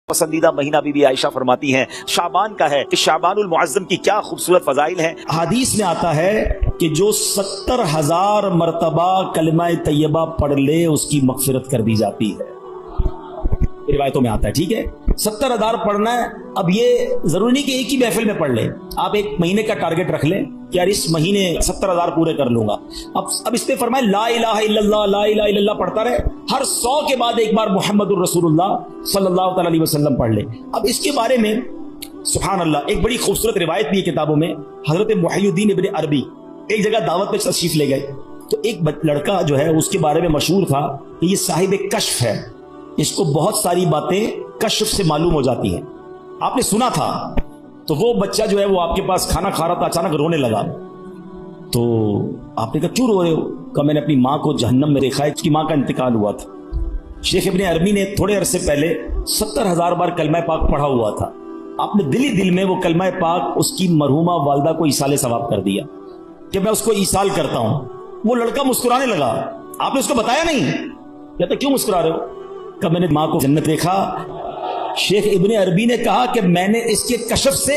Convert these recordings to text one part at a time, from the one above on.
پسندیدہ مہینہ be be عائشہ فرماتی ہیں شعبان کا ہے کہ شعبان المعظم کی کیا خوبصورت فضائل ہیں۔ حدیث میں آتا ہے کہ جو 70,000 مرتبہ کلمہ طیبہ پڑھ لے اس کی مغفرت کر دی جاتی ہے، روایتوں میں آتا ہے، ٹھیک ہے۔ 70,000 پڑھنا ہے، اب یہ ضروری نہیں کہ ایک ہی محفل میں پڑھ لیں، آپ ایک مہینے کا ٹارگٹ رکھ لیں کہ یار اس مہینے 70,000 پورے کر لوں گا۔ اب اس پہ فرمائے لا الہ الا اللہ، لا الہ الا اللہ پڑھتا رہے، ہر 100 کے بعد ایک بار محمد الرسول اللہ صلی اللہ تعالی علیہ وسلم پڑھ لے۔ اب اس کے بارے میں سبحان اللہ ایک بڑی خوبصورت روایت بھی ہے کتابوں میں۔ حضرت محی الدین ابن عربی ایک جگہ دعوت پہ تشریف لے گئے تو ایک لڑکا جو ہے اس کے بارے میں مشہور تھا کہ یہ صاحب کشف ہے، اس کو بہت ساری باتیں کشف سے معلوم ہو جاتی ہیں، آپ نے سنا تھا۔ تو وہ بچہ جو ہے وہ آپ کے پاس کھانا کھا رہا تھا، اچانک رونے لگا۔ تو آپ نے کہا کیوں رو رہے ہو؟ کہا میں نے اپنی ماں کو جہنم میں دیکھا ہے، اس کی ماں کا انتقال ہوا تھا۔ شیخ ابن عربی نے تھوڑے عرصے پہلے 70,000 بار کلمہ پاک پڑھا ہوا تھا، آپ نے دل ہی دل میں وہ کلمہ پاک اس کی مرحومہ والدہ کو ایصال ثواب کر دیا کہ میں اس کو ایصال کرتا ہوں۔ وہ لڑکا مسکرانے لگا، آپ نے اس کو بتایا نہیں؟ کہتا کیوں مسکرا رہے ہو؟ کہ میں نے ماں کو جنت دیکھا۔ شیخ ابن عربی نے کہا کہ میں نے اس کے کشف سے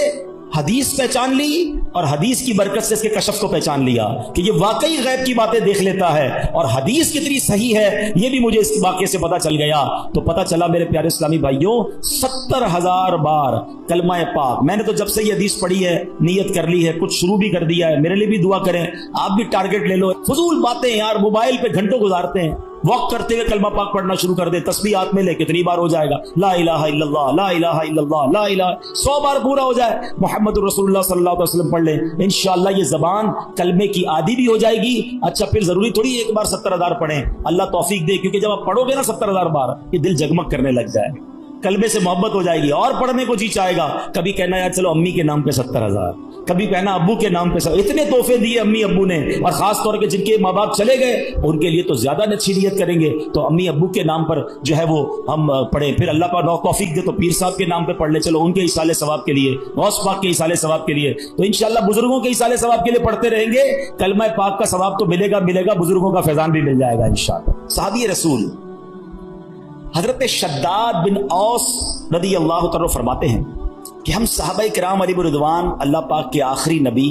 حدیث پہچان لی اور حدیث کی برکت سے اس کے کشف کو پہچان لیا کہ یہ واقعی غیب کی باتیں دیکھ لیتا ہے، اور حدیث کتنی صحیح ہے یہ بھی مجھے اس واقعے سے پتا چل گیا۔ تو پتا چلا میرے پیارے اسلامی بھائیوں 70,000 بار کلمہ پاک میں نے تو جب سے یہ حدیث پڑھی ہے نیت کر لی ہے، کچھ شروع بھی کر دیا ہے۔ میرے لیے بھی دعا کریں، آپ بھی ٹارگٹ لے لو۔ فضول باتیں یار موبائل پہ گھنٹوں گزارتے ہیں، واک کرتے ہوئے کلمہ پاک پڑھنا شروع کر دے، تسبیحات میں لے کتنی بار ہو جائے گا لا الہ الا اللہ، لا الہ الا اللہ، لا الہ 100 بار پورا ہو جائے، محمد الرسول اللہ صلی اللہ علیہ وسلم پڑھ لیں، انشاءاللہ یہ زبان کلمے کی عادی بھی ہو جائے گی۔ اچھا پھر ضروری تھوڑی ایک بار 70,000 پڑھیں، اللہ توفیق دے، کیونکہ جب آپ پڑھو گے نا 70,000 بار یہ دل جگمگ کرنے لگ جائے، کلمے سے محبت ہو جائے گی اور پڑھنے کو جی چاہے گا۔ کبھی کہنا یار چلو امی کے نام پہ 70,000، کبھی کہنا ابو کے نام پہ 70,000۔ اتنے تحفے دیے امی ابو نے، اور خاص طور پہ جن کے ماں باپ چلے گئے ان کے لیے تو زیادہ اچھی نیت کریں گے، تو امی ابو کے نام پر جو ہے وہ ہم پڑھیں۔ پھر اللہ پاک توفیق دے تو پیر صاحب کے نام پہ پڑھ لیں، چلو ان کے ایصال ثواب کے لیے، غوث پاک کے ایصال ثواب کے لیے، تو انشاءاللہ بزرگوں کے ایصال ثواب کے لیے پڑھتے رہیں گے، کلمہ پاک کا ثواب تو ملے گا، بزرگوں کا فیضان بھی مل جائے گا انشاءاللہ۔ صحابی رسول حضرت شداد بن اوس رضی اللہ تعالیٰ فرماتے ہیں کہ ہم صحابہ کرام علیہ رضوان اللہ پاک کے آخری نبی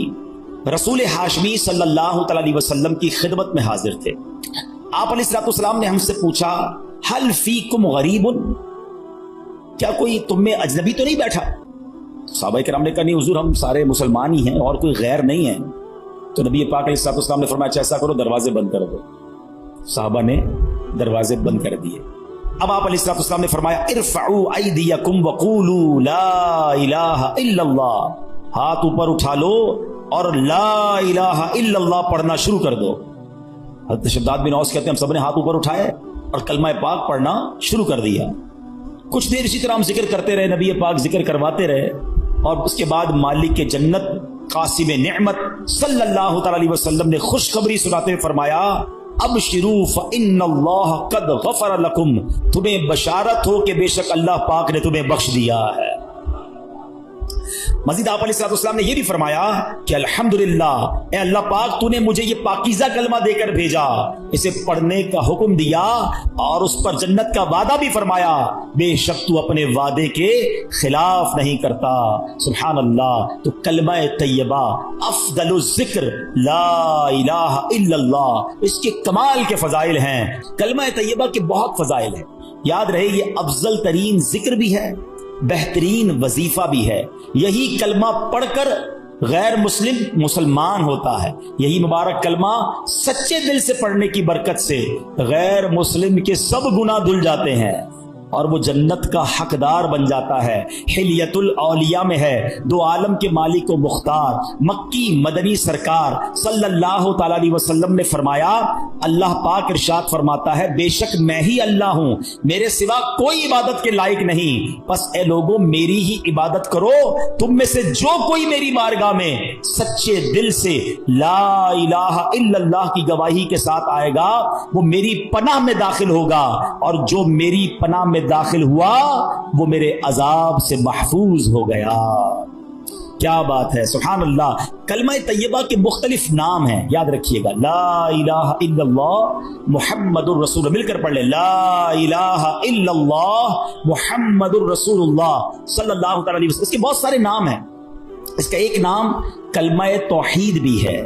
رسول ہاشمی صلی اللہ تعالی علیہ وسلم کی خدمت میں حاضر تھے۔ آپ علیہ السلام نے ہم سے پوچھا حل فیکم غریب، کیا کوئی تم میں اجنبی تو نہیں بیٹھا؟ صحابہ کرام نے کہا نہیں حضور ہم سارے مسلمان ہی ہیں اور کوئی غیر نہیں ہے۔ تو نبی پاک علیہ السلام نے فرمایا ایسا کرو دروازے بند کر دو۔ صحابہ نے دروازے بند کر دیے۔ اب آپ علیہ السلام نے فرمایا ارفعوا ایدیکم وقولوا لا الہ الا اللہ، ہاتھ اوپر اٹھا لو اور لا الہ الا اللہ پڑھنا شروع کر دو۔ حضرت شداد بن اوس کہتے ہیں ہم سب نے ہاتھ اوپر اٹھائے اور کلمہ پاک پڑھنا شروع کر دیا۔ کچھ دیر اسی طرح ہم ذکر کرتے رہے، نبی پاک ذکر کرواتے رہے، اور اس کے بعد مالک کے جنت قاسم نعمت صلی اللہ تعالی علیہ وسلم نے خوشخبری سناتے ہوئے فرمایا ابشروا فإن اللہ قد غفر لکم، تمہیں بشارت ہو کہ بے شک اللہ پاک نے تمہیں بخش دیا ہے۔ مزید آپ علیہ السلام نے یہ بھی فرمایا کہ الحمدللہ اے اللہ پاک تو نے مجھے یہ پاکیزہ کلمہ دے کر بھیجا، اسے پڑھنے کا حکم دیا اور اس پر جنت کا وعدہ بھی فرمایا، بے شک تو اپنے وعدے کے خلاف نہیں کرتا۔ سبحان اللہ۔ تو کلمہ طیبہ افضل الذکر لا الہ الا اللہ، اس کے کمال کے فضائل ہیں، کلمہ طیبہ کے بہت فضائل ہیں۔ یاد رہے یہ افضل ترین ذکر بھی ہے، بہترین وظیفہ بھی ہے۔ یہی کلمہ پڑھ کر غیر مسلم مسلمان ہوتا ہے، یہی مبارک کلمہ سچے دل سے پڑھنے کی برکت سے غیر مسلم کے سب گناہ دھل جاتے ہیں اور وہ جنت کا حقدار بن جاتا ہے۔ حلیت الاولیاء میں ہے دو عالم کے مالک و مختار مکی مدنی سرکار صلی اللہ تعالی علیہ وسلم نے فرمایا، اللہ پاک ارشاد فرماتا ہے بے شک میں ہی اللہ ہوں، میرے سوا کوئی عبادت کے لائق نہیں، بس اے لوگوں میری ہی عبادت کرو۔ تم میں سے جو کوئی میری بارگاہ میں سچے دل سے لا الہ الا اللہ کی گواہی کے ساتھ آئے گا وہ میری پناہ میں داخل ہوگا، اور جو میری پناہ میں داخل ہوا وہ میرے عذاب سے محفوظ ہو گیا۔ کیا بات ہے، سبحان اللہ۔ کلمہ طیبہ کے مختلف نام ہیں، یاد رکھیے گا، لا الہ الا اللہ محمد الرسول، مل کر پڑھ لیں، لا الہ الا اللہ محمد الرسول اللہ صلی اللہ تعالی علیہ وسلم۔ اس کے بہت سارے نام ہیں۔ اس کا ایک نام کلمہ توحید بھی ہے،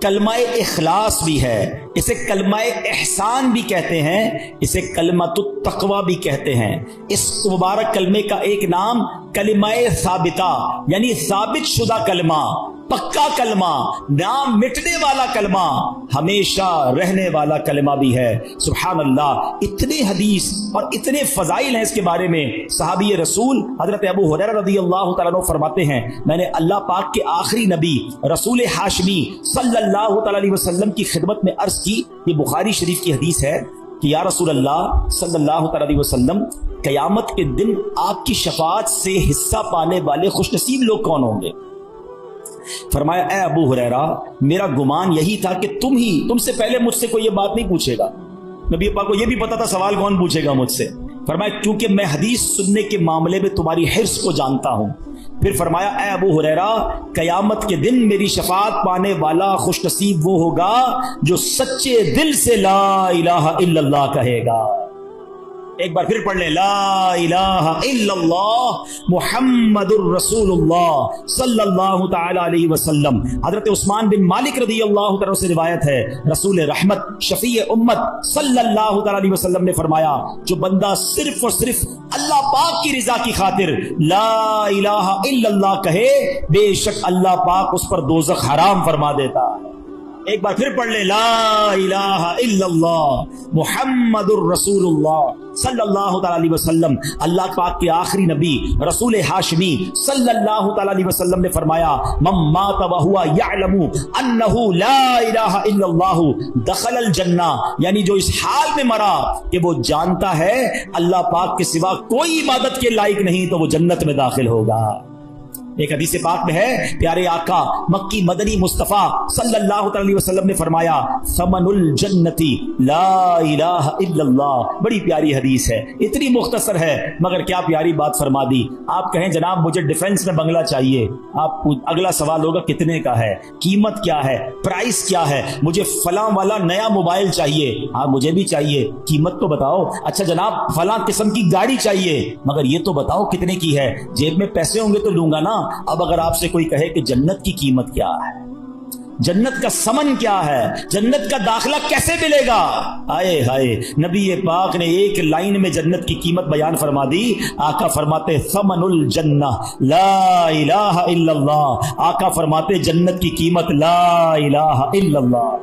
کلمہ اخلاص بھی ہے، اسے کلمہ احسان بھی کہتے ہیں، اسے کلمۃ التقوی بھی کہتے ہیں۔ اس مبارک کلمے کا ایک نام کلمہ ثابتہ یعنی ثابت شدہ کلمہ، پکا کلمہ، نام مٹنے والا کلمہ، ہمیشہ رہنے والا کلمہ بھی ہے۔ سبحان اللہ، اتنے حدیث اور اتنے فضائل ہیں اس کے بارے میں۔ صحابی رسول حضرت ابو ہریرہ رضی اللہ تعالیٰ عنہ فرماتے ہیں، میں نے اللہ پاک کے آخری نبی رسول ہاشمی صلی اللہ تعالیٰ علیہ وسلم کی خدمت میں عرض کی، یہ بخاری شریف کی حدیث ہے کہ یا رسول اللہ صلی اللہ تعالیٰ علیہ وسلم، قیامت کے دن آپ کی شفاعت سے حصہ پانے والے خوش نصیب لوگ کون ہوں گے؟ فرمایا، اے ابو ہریرہ، میرا گمان یہی تھا کہ تم سے پہلے مجھ سے کوئی یہ بات نہیں پوچھے گا۔ نبی پاک کو یہ بھی پتا تھا سوال کون پوچھے گا مجھ سے۔ فرمایا، کیونکہ میں حدیث سننے کے معاملے میں تمہاری حرص کو جانتا ہوں۔ پھر فرمایا، اے ابو ہریرہ، قیامت کے دن میری شفاعت پانے والا خوش نصیب وہ ہوگا جو سچے دل سے لا الہ الا اللہ کہے گا۔ ایک بار پھر پڑھ لیں، لا الہ الا اللہ محمد الرسول اللہ صلی اللہ تعالی علیہ وسلم۔ حضرت عثمان بن مالک رضی اللہ تعالی سے روایت ہے، رسول رحمت شفیع امت صلی اللہ تعالی علیہ وسلم نے فرمایا، جو بندہ صرف اور صرف اللہ پاک کی رضا کی خاطر لا الہ الا اللہ کہے، بے شک اللہ پاک اس پر دوزخ حرام فرما دیتا ہے۔ ایک بار پھر پڑھ لیں، لا الہ الا اللہ محمد الرسول اللہ صلی اللہ تعالی علیہ وسلم۔ اللہ پاک کے آخری نبی رسول ہاشمی صلی اللہ تعالی علیہ وسلم نے فرمایا، من مات وہو یعلم انہ لا الہ الا اللہ دخل الجنہ، یعنی جو اس حال میں مرا کہ وہ جانتا ہے اللہ پاک کے سوا کوئی عبادت کے لائق نہیں، تو وہ جنت میں داخل ہوگا۔ ایک حدیث پاک میں ہے، پیارے آقا مکی مدنی مصطفیٰ صلی اللہ علیہ وسلم نے فرمایا، ثمن الجنتی لا الہ الا اللہ۔ بڑی پیاری حدیث ہے، اتنی مختصر ہے مگر کیا پیاری بات فرما دی۔ آپ کہیں جناب مجھے ڈیفنس میں بنگلہ چاہیے، آپ اگلا سوال ہوگا کتنے کا ہے، قیمت کیا ہے، پرائس کیا ہے، مجھے فلاں والا نیا موبائل چاہیے، ہاں مجھے بھی چاہیے، قیمت تو بتاؤ۔ اچھا جناب فلاں قسم کی گاڑی چاہیے، مگر یہ تو بتاؤ کتنے کی ہے، جیب میں پیسے ہوں گے تو لوں گا نا۔ اب اگر آپ سے کوئی کہے کہ جنت کی قیمت کیا ہے، جنت کا ثمن کیا ہے، جنت کا داخلہ کیسے ملے گا، آئے ہائے، نبی پاک نے ایک لائن میں جنت کی قیمت بیان فرما دی۔ آقا فرماتے ثمن الجنہ لا الہ الا اللہ، آقا فرماتے جنت کی قیمت لا الہ الا اللہ۔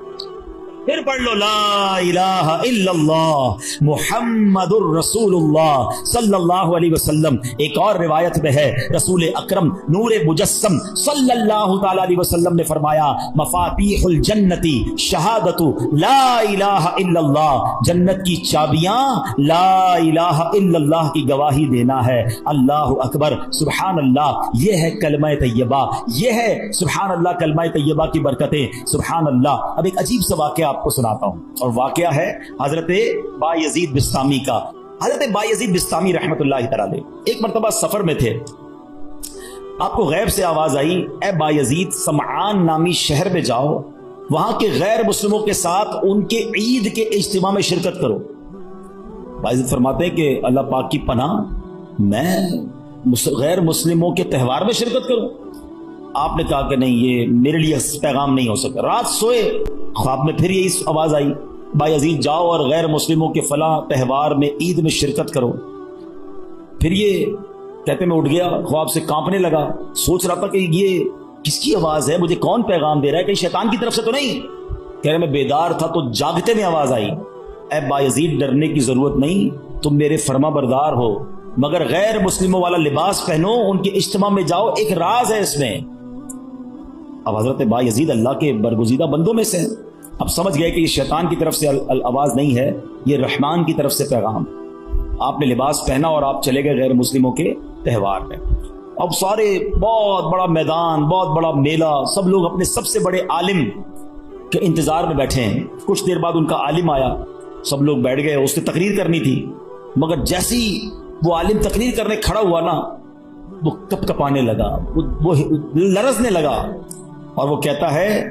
پھر پڑھ لو، لا الہ الا اللہ محمد الرسول اللہ صلی اللہ علیہ وسلم۔ ایک اور روایت میں ہے، رسول اکرم نور مجسم صلی اللہ تعالی علیہ وسلم نے فرمایا، مفاتیح الجنتی شہادت لا الہ الا اللہ، جنت کی چابیاں لا الہ الا اللہ کی گواہی دینا ہے۔ اللہ اکبر، سبحان اللہ، یہ ہے کلمہ طیبہ، یہ ہے سبحان اللہ کلمہ طیبہ کی برکتیں، سبحان اللہ۔ اب ایک عجیب سا واقعہ آپ کو سناتا ہوں، اور واقعہ ہے حضرت بایزید بسطامی کا۔ حضرت بایزید بسطامی رحمت اللہ تعالی ایک مرتبہ سفر میں تھے، آپ کو غیب سے آواز آئی، اے بایزید سمعان نامی شہر میں جاؤ، وہاں کے غیر مسلموں کے ساتھ ان کے عید کے اجتماع میں شرکت کرو۔ بایزید فرماتے ہیں کہ اللہ پاک کی پناہ، میں غیر مسلموں کے تہوار میں شرکت کروں؟ آپ نے کہا کہ نہیں، یہ میرے لیے پیغام نہیں ہو سکتا۔ رات سوئے، خواب میں پھر یہی آواز آئی، بایزید جاؤ اور غیر مسلموں کے فلاں تہوار میں عید میں شرکت کرو۔ پھر یہ کہتے میں اٹھ گیا، خواب سے کانپنے لگا، سوچ رہا تھا کہ یہ کس کی آواز ہے، مجھے کون پیغام دے رہا ہے، کہیں شیطان کی طرف سے تو نہیں؟ کہہ رہے میں بیدار تھا تو جاگتے میں آواز آئی، اے بایزید ڈرنے کی ضرورت نہیں، تم میرے فرما بردار ہو، مگر غیر مسلموں والا لباس پہنو، ان کے اجتماع میں جاؤ، ایک راز ہے اس میں۔ اب حضرت بایزید اللہ کے برگزیدہ بندوں میں سے ہیں، اب سمجھ گئے کہ یہ شیطان کی طرف سے آواز نہیں ہے، یہ رحمان کی طرف سے پیغام۔ آپ نے لباس پہنا اور آپ چلے گئے غیر مسلموں کے تہوار میں۔ اب سارے بہت بڑا میدان، بہت بڑا میلہ، سب لوگ اپنے سب سے بڑے عالم کے انتظار میں بیٹھے ہیں۔ کچھ دیر بعد ان کا عالم آیا، سب لوگ بیٹھ گئے، اس نے تقریر کرنی تھی، مگر جیسی وہ عالم تقریر کرنے کھڑا ہوا نا، وہ کپ کپانے لگا, وہ لرزنے لگا, اور وہ کہتا ہے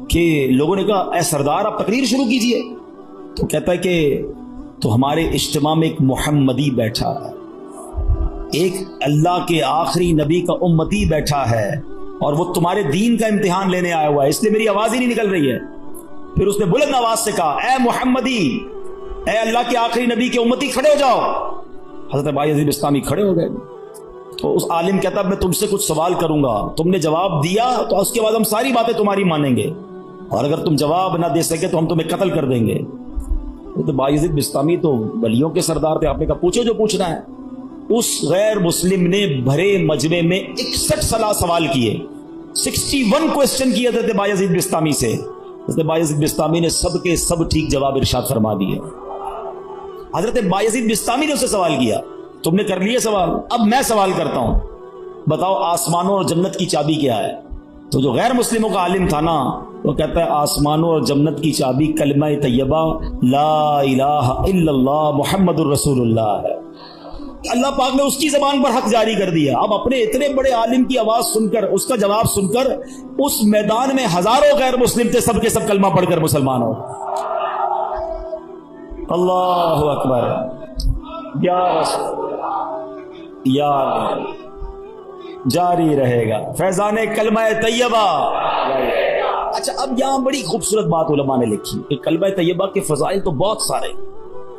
کہ لوگوں نے کہا اے سردار آپ تقریر شروع کیجئے. تو کہتا ہے کہ تو ہمارے اجتماع میں ایک محمدی بیٹھا ہے, ایک اللہ کے آخری نبی کا امتی بیٹھا ہے, اور وہ تمہارے دین کا امتحان لینے آیا ہوا ہے, اس لیے میری آواز ہی نہیں نکل رہی ہے. پھر اس نے بلند آواز سے کہا اے محمدی, اے اللہ کے آخری نبی کے امتی کھڑے ہو جاؤ. حضرت بایزید بسطامی کھڑے ہو گئے. تو اس عالم کہتا میں تم سے کچھ سوال کروں گا, تم نے جواب دیا تو اس کے بعد ہم ساری باتیں تمہاری مانیں گے, اور اگر تم جواب نہ دے سکے تو ہم تمہیں قتل کر دیں گے. تو بایزید بسطامی تو ولیوں کے سردار تھے, آپ نے کہا پوچھو جو پوچھنا ہے. اس غیر مسلم نے بھرے مجمع میں 61 سوال کیے, 61 کوسچن کیے حضرت بایزید بسطامی سے. حضرت بایزید بسطامی نے سب کے سب ٹھیک جواب ارشاد فرما دیے. حضرت بایزید بسطامی نے اسے سوال کیا تم نے کر لیے سوال, اب میں سوال کرتا ہوں, بتاؤ آسمانوں اور جنت کی چابی کیا ہے؟ تو جو غیر مسلموں کا عالم تھا نا وہ کہتا ہے آسمانوں اور جنت کی چابی کلمہ طیبہ لا الہ الا اللہ محمد الرسول اللہ ہے. اللہ پاک نے اس کی زبان پر حق جاری کر دیا. اب اپنے اتنے بڑے عالم کی آواز سن کر, اس کا جواب سن کر, اس میدان میں ہزاروں غیر مسلم تھے, سب کے سب کلمہ پڑھ کر مسلمان ہو. اللہ اکبر, یا رسول یا جاری رہے گا فیضان کلمہ طیبہ. اچھا اب یہاں بڑی خوبصورت بات علماء نے لکھی کہ کلمہ طیبہ کے فضائل تو بہت سارے,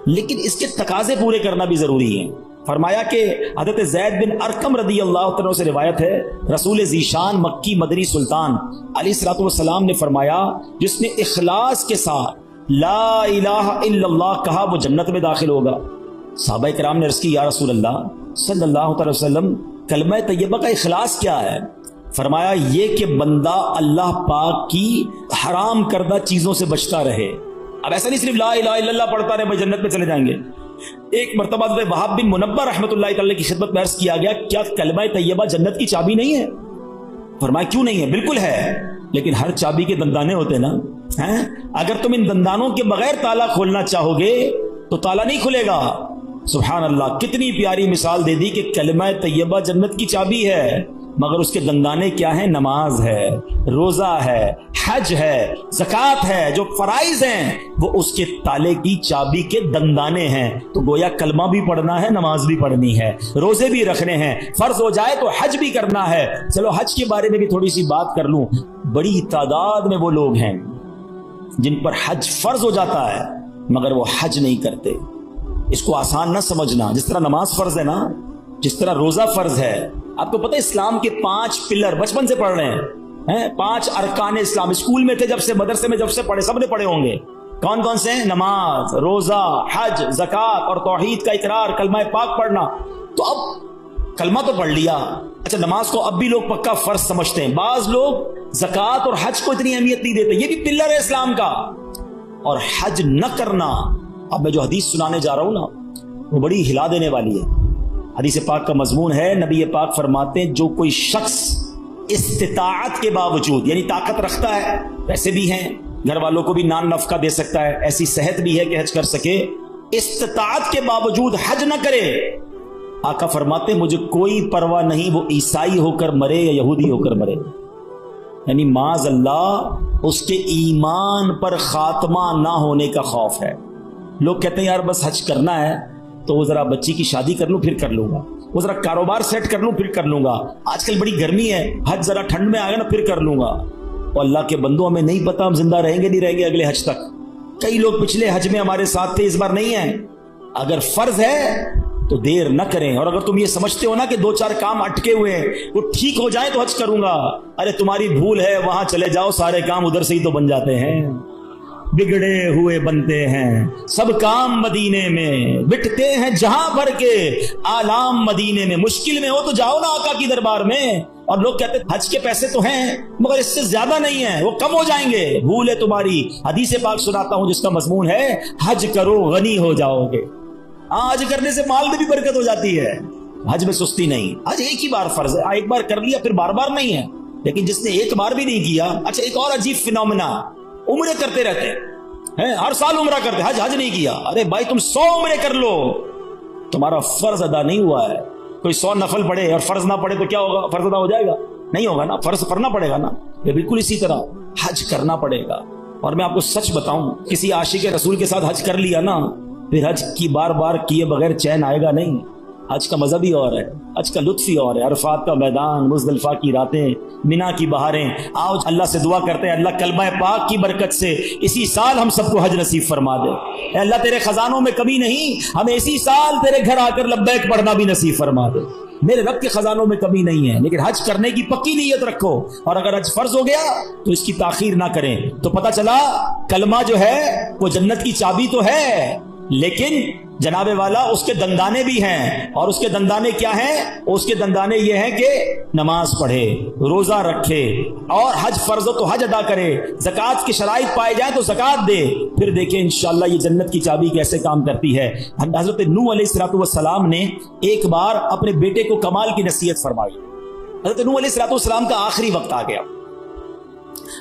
لیکن اس کے تقاضے پورے کرنا بھی ضروری ہیں. فرمایا کہ حضرت زید بن ارقم رضی اللہ عنہ سے روایت ہے, رسول ذیشان مکی مدنی سلطان علیہ الصلوۃ والسلام نے فرمایا جس نے اخلاص کے ساتھ لا الہ الا اللہ کہا وہ جنت میں داخل ہوگا. صحابہ کرام نے عرض کی یا رسول اللہ صلی اللہ علیہ وسلم کلمہ طیبہ کا اخلاص کیا ہے؟ فرمایا یہ کہ بندہ اللہ پاک کی حرام کردہ چیزوں سے بچتا رہے. اب ایسا نہیں صرف لا الہ الا اللہ پڑھتا رہے بھائی جنت میں چلے جائیں گے. ایک مرتبہ وہاب بن منبہ رحمۃ اللہ تعالی کی خدمت میں عرض کیا گیا کیا کلمہ طیبہ جنت کی چابی نہیں ہے؟ فرمایا کیوں نہیں ہے, بالکل ہے, لیکن ہر چابی کے دندانے ہوتے نا, اگر تم ان دندانوں کے بغیر تالا کھولنا چاہو گے تو تالا نہیں کھلے گا. سبحان اللہ, کتنی پیاری مثال دے دی کہ کلمہ طیبہ جنت کی چابی ہے, مگر اس کے دندانے کیا ہیں؟ نماز ہے, روزہ ہے, حج ہے, زکوٰۃ ہے, جو فرائض ہیں وہ اس کے تالے کی چابی کے دندانے ہیں. تو گویا کلمہ بھی پڑھنا ہے, نماز بھی پڑھنی ہے, روزے بھی رکھنے ہیں, فرض ہو جائے تو حج بھی کرنا ہے. چلو حج کے بارے میں بھی تھوڑی سی بات کر لوں. بڑی تعداد میں وہ لوگ ہیں جن پر حج فرض ہو جاتا ہے مگر وہ حج نہیں کرتے. اس کو آسان نہ سمجھنا, جس طرح نماز فرض ہے نا, جس طرح روزہ فرض ہے. آپ کو پتہ ہے اسلام کے 5 پلر بچپن سے پڑھ رہے ہیں, 5 ارکان اسلام اسکول میں تھے جب سے, مدرسے میں جب سے پڑھے, سب نے پڑھے ہوں گے. کون کون سے ہیں؟ نماز, روزہ, حج, زکوٰۃ اور توحید کا اقرار, کلمہ پاک پڑھنا. تو اب کلمہ تو پڑھ لیا, اچھا نماز کو اب بھی لوگ پکا فرض سمجھتے ہیں. بعض لوگ زکوٰۃ اور حج کو اتنی اہمیت نہیں دیتے, یہ بھی پلر ہے اسلام کا. اور حج نہ کرنا, اب میں جو حدیث سنانے جا رہا ہوں نا وہ بڑی ہلا دینے والی ہے. حدیث پاک کا مضمون ہے, نبی پاک فرماتے ہیں جو کوئی شخص استطاعت کے باوجود, یعنی طاقت رکھتا ہے, پیسے بھی ہیں, گھر والوں کو بھی نان نفقہ دے سکتا ہے, ایسی صحت بھی ہے کہ حج کر سکے, استطاعت کے باوجود حج نہ کرے, آقا فرماتے ہیں مجھے کوئی پرواہ نہیں وہ عیسائی ہو کر مرے یا یہودی ہو کر مرے. یعنی معاذ اللہ اس کے ایمان پر خاتمہ نہ ہونے کا خوف ہے. لوگ کہتے ہیں یار بس حج کرنا ہے تو وہ ذرا بچی کی شادی کر لوں پھر کر لوں گا, وہ ذرا کاروبار سیٹ کر لوں پھر کر لوں گا, آج کل بڑی گرمی ہے, حج ذرا ٹھنڈ میں آ گیا نا پھر کر لوں گا. اور اللہ کے بندوں ہمیں نہیں پتا ہم زندہ رہیں گے نہیں رہیں گے اگلے حج تک. کئی لوگ پچھلے حج میں ہمارے ساتھ تھے, اس بار نہیں ہیں. اگر فرض ہے تو دیر نہ کریں, اور اگر تم یہ سمجھتے ہو نا کہ 2-4 کام اٹکے ہوئے ہیں وہ ٹھیک ہو جائیں تو حج کروں گا, ارے تمہاری بھول ہے, وہاں چلے جاؤ, سارے کام ادھر سے ہی تو بن جاتے ہیں. بگڑے ہوئے بنتے ہیں سب کام مدینے میں, بٹتے ہیں جہاں بھر کے آلام مدینے میں. مشکل میں ہو تو جاؤ نا آقا کی دربار میں. اور لوگ کہتے ہیں حج کے پیسے تو ہیں مگر اس سے زیادہ نہیں ہیں, وہ کم ہو جائیں گے. بھول ہے تمہاری. حدیث پاک سناتا ہوں جس کا مضمون ہے حج کرو غنی ہو جاؤ گے. حج کرنے سے مال میں بھی برکت ہو جاتی ہے, حج میں سستی نہیں. حج ایک ہی بار فرض ہے, ایک بار کر لیا پھر بار بار نہیں ہے. لیکن جس نے ایک بار بھی نہیں کیا, اچھا ایک اور عجیب فینومینا, عمرے کرتے رہتے ہیں, ہر سال عمرہ کرتے, حج نہیں کیا. ارے بھائی تم 100 عمرے کر لو, تمہارا فرض ادا نہیں ہوا ہے. کوئی 100 نفل پڑھے اور فرض نہ پڑھے تو کیا ہوگا؟ فرض ادا ہو جائے گا؟ نہیں ہوگا نا، فرض کرنا پڑے گا نا۔ یہ بالکل اسی طرح حج کرنا پڑے گا۔ اور میں آپ کو سچ بتاؤں، کسی عاشق رسول کے ساتھ حج کر لیا نا، پھر حج کی بار بار کیے بغیر چین آئے گا نہیں۔ حج کا مزہ بھی اور ہے، حج کا لطف ہی اور ہے۔ عرفات کا میدان، مزدلفہ کی راتیں، مینا کی بہاریں۔ آؤ اللہ سے دعا کرتے ہیں، اللہ کلمہ پاک کی برکت سے اسی سال ہم سب کو حج نصیب فرما دے۔ اے اللہ تیرے خزانوں میں کمی نہیں، ہمیں اسی سال تیرے گھر آ کر لبیک پڑھنا بھی نصیب فرما دے۔ میرے رب کے خزانوں میں کمی نہیں ہے، لیکن حج کرنے کی پکی نیت رکھو، اور اگر حج فرض ہو گیا تو اس کی تاخیر نہ کریں۔ تو پتہ چلا کلمہ جو ہے وہ جنت کی چابی تو ہے، لیکن جناب والا اس کے دندانے بھی ہیں، اور اس کے دندانے کیا ہیں؟ اس کے دندانے یہ ہیں کہ نماز پڑھے، روزہ رکھے، اور حج فرض ہو تو حج ادا کرے، زکوٰۃ کی شرائط پائے جائیں تو زکوٰۃ دے، پھر دیکھیں انشاءاللہ یہ جنت کی چابی کیسے کام کرتی ہے۔ حضرت نوح علیہ السلام نے ایک بار اپنے بیٹے کو کمال کی نصیحت فرمائی۔ حضرت نوح علیہ السلام کا آخری وقت آ گیا،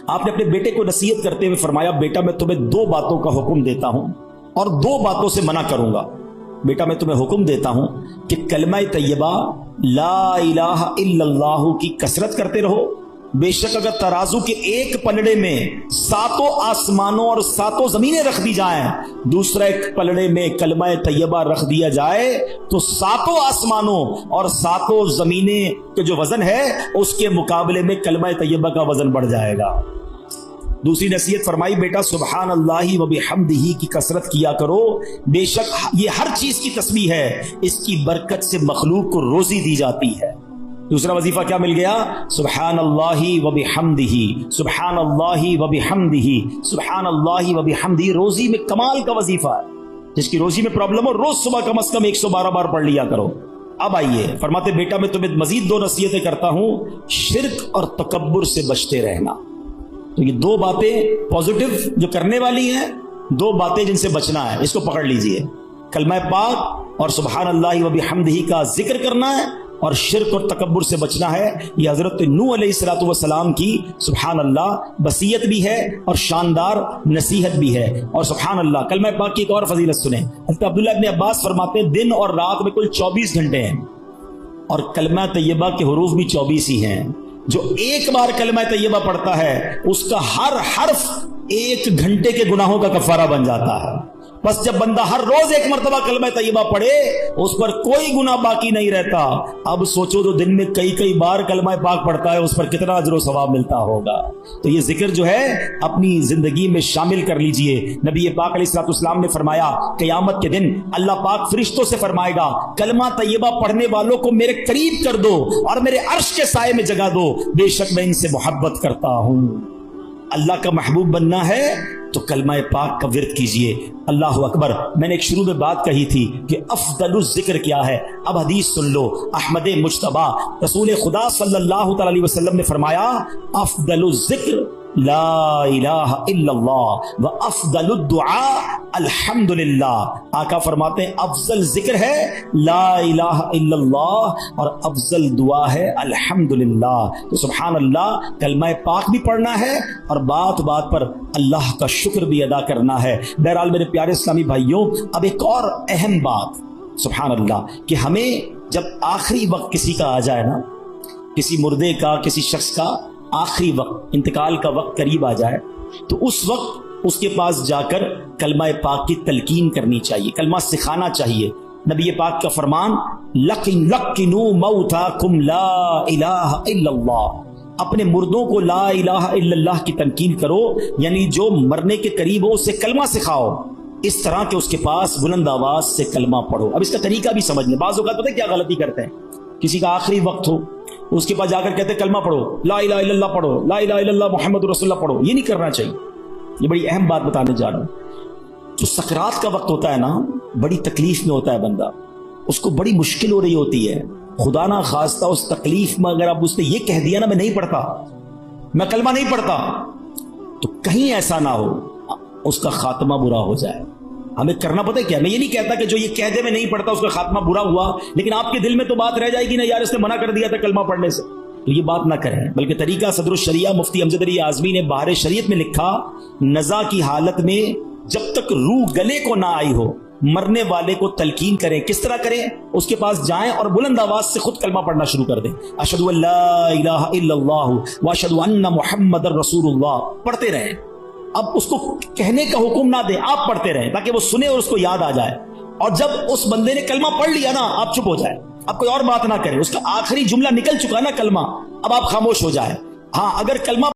آپ نے اپنے بیٹے کو نصیحت کرتے ہوئے فرمایا، بیٹا میں تمہیں 2 باتوں کا حکم دیتا ہوں اور 2 باتوں سے منع کروں گا۔ بیٹا میں تمہیں حکم دیتا ہوں کہ کلمہ طیبہ لا الہ الا اللہ کی کثرت کرتے رہو۔ بے شک اگر ترازو کے ایک پلڑے میں 7 آسمانوں اور 7 زمینیں رکھ دی جائیں، دوسرا ایک پلڑے میں کلمہ طیبہ رکھ دیا جائے، تو 7 آسمانوں اور 7 زمینیں کے جو وزن ہے اس کے مقابلے میں کلمہ طیبہ کا وزن بڑھ جائے گا۔ دوسری نصیحت فرمائی، بیٹا سبحان اللہ و بحمدہ کی کثرت کیا کرو، بے شک یہ ہر چیز کی تسبیح ہے، اس کی برکت سے مخلوق کو روزی دی جاتی ہے۔ دوسرا وظیفہ کیا مل گیا؟ سبحان اللہ و بحمدہ، سبحان اللہ و بحمدہ، سبحان اللہ و بحمدہ۔ روزی میں کمال کا وظیفہ ہے، جس کی روزی میں پرابلم ہو روز صبح کم از کم 112 بار پڑھ لیا کرو۔ اب آئیے، فرماتے بیٹا میں تمہیں مزید 2 نصیحتیں کرتا ہوں، شرک اور تکبر سے بچتے رہنا۔ تو یہ 2 باتیں پازیٹو جو کرنے والی ہیں، 2 باتیں جن سے بچنا ہے، اس کو پکڑ لیجئے۔ کلمہ پاک اور سبحان اللہ و بحمدہ کا ذکر کرنا ہے، اور شرک اور تکبر سے بچنا ہے۔ یہ حضرت نوح علیہ السلام کی سبحان اللہ وصیت بھی ہے اور شاندار نصیحت بھی ہے۔ اور سبحان اللہ کلمہ پاک کی ایک اور فضیلت سنیں، حضرت عبداللہ ابن عباس فرماتے ہیں دن اور رات میں کل 24 گھنٹے ہیں، اور کلمہ طیبہ کے حروف بھی 24 ہی ہیں۔ جو ایک بار کلمہ طیبہ پڑھتا ہے اس کا ہر حرف 1 گھنٹے کے گناہوں کا کفارہ بن جاتا ہے۔ بس جب بندہ ہر روز 1 مرتبہ کلمہ طیبہ پڑھے اس پر کوئی گناہ باقی نہیں رہتا۔ اب سوچو جو دن میں کئی بار کلمہ پاک پڑھتا ہے اس پر کتنا اجر و ثواب ملتا ہوگا۔ تو یہ ذکر جو ہے اپنی زندگی میں شامل کر لیجئے۔ نبی پاک علیہ السلام نے فرمایا قیامت کے دن اللہ پاک فرشتوں سے فرمائے گا کلمہ طیبہ پڑھنے والوں کو میرے قریب کر دو اور میرے عرش کے سائے میں جگہ دو، بے شک میں ان سے محبت کرتا ہوں۔ اللہ کا محبوب بننا ہے تو کلمہ پاک کا ورد کیجئے۔ اللہ اکبر۔ میں نے ایک شروع میں بات کہی تھی کہ افضل الذکر کیا ہے، اب حدیث سن لو۔ احمد مجتبیٰ رسول خدا صلی اللہ تعالی علیہ وسلم نے فرمایا افضل الذکر لا الہ الا اللہ و افضل الدعاء الحمدللہ۔ آقا فرماتے ہیں افضل ذکر ہے لا الہ الا اللہ اور افضل دعا ہے الحمدللہ۔ تو سبحان اللہ کلمہ پاک بھی پڑھنا ہے اور بات بات پر اللہ کا شکر بھی ادا کرنا ہے۔ بہرحال میرے پیارے اسلامی بھائیوں، اب ایک اور اہم بات سبحان اللہ کہ ہمیں جب آخری وقت کسی کا آ جائے نا، کسی مردے کا، کسی شخص کا آخری وقت، انتقال کا وقت قریب آ جائے، تو اس وقت اس کے پاس جا کر کلمہ پاک کی تلقین کرنی چاہیے، کلمہ سکھانا چاہیے۔ نبی پاک کا فرمان لَقِنُوا مَوْتَاكُمْ لَا إِلَٰهَ إِلَّا اللَّهُ، اپنے مردوں کو لا الہ الا اللہ کی تلقین کرو، یعنی جو مرنے کے قریب ہو اسے کلمہ سکھاؤ، اس طرح کہ اس کے پاس بلند آواز سے کلمہ پڑھو۔ اب اس کا طریقہ بھی سمجھ لیں۔ بعض اوقات پتہ ہے کیا غلطی کرتے ہیں، کسی کا آخری وقت ہو اس کے پاس جا کر کہتے ہیں کلمہ پڑھو، لا الہ الا اللہ پڑھو، لا الہ الا اللہ محمد رسول اللہ پڑھو۔ یہ نہیں کرنا چاہیے۔ یہ بڑی اہم بات بتانے جا رہا ہوں۔ جو سکرات کا وقت ہوتا ہے نا، بڑی تکلیف میں ہوتا ہے بندہ، اس کو بڑی مشکل ہو رہی ہوتی ہے، خدا نہ خواستہ اس تکلیف میں اگر اب اس نے یہ کہہ دیا نا میں نہیں پڑھتا، میں کلمہ نہیں پڑھتا، تو کہیں ایسا نہ ہو اس کا خاتمہ برا ہو جائے۔ ہمیں کرنا پتہ ہے کیا، میں یہ نہیں کہتا کہ جو یہ کہہ دے میں نہیں پڑھتا اس کا خاتمہ برا ہوا، لیکن آپ کے دل میں تو بات رہ جائے گی نا یار اس نے منع کر دیا تھا کلمہ پڑھنے سے، تو یہ بات نہ کریں۔ بلکہ طریقہ صدر الشریعہ مفتی امجد علی اعظمی نے بہار شریعت میں لکھا، نزا کی حالت میں جب تک روح گلے کو نہ آئی ہو مرنے والے کو تلقین کریں. کس طرح کریں؟ اس کے پاس جائیں اور بلند آواز سے خود کلمہ پڑھنا شروع کر دیں. اشہد ان لا الہ الا اللہ واشہد ان محمد رسول اللہ پڑھتے رہیں. اب اس کو کہنے کا حکم نہ دیں, آپ پڑھتے رہیں تاکہ وہ سنے اور اس کو یاد آ جائے. اور جب اس بندے نے کلمہ پڑھ لیا نا, آپ چپ ہو جائے, اب کوئی اور بات نہ کریں. اس کا آخری جملہ نکل چکا نا کلمہ, اب آپ خاموش ہو جائے. ہاں اگر کلمہ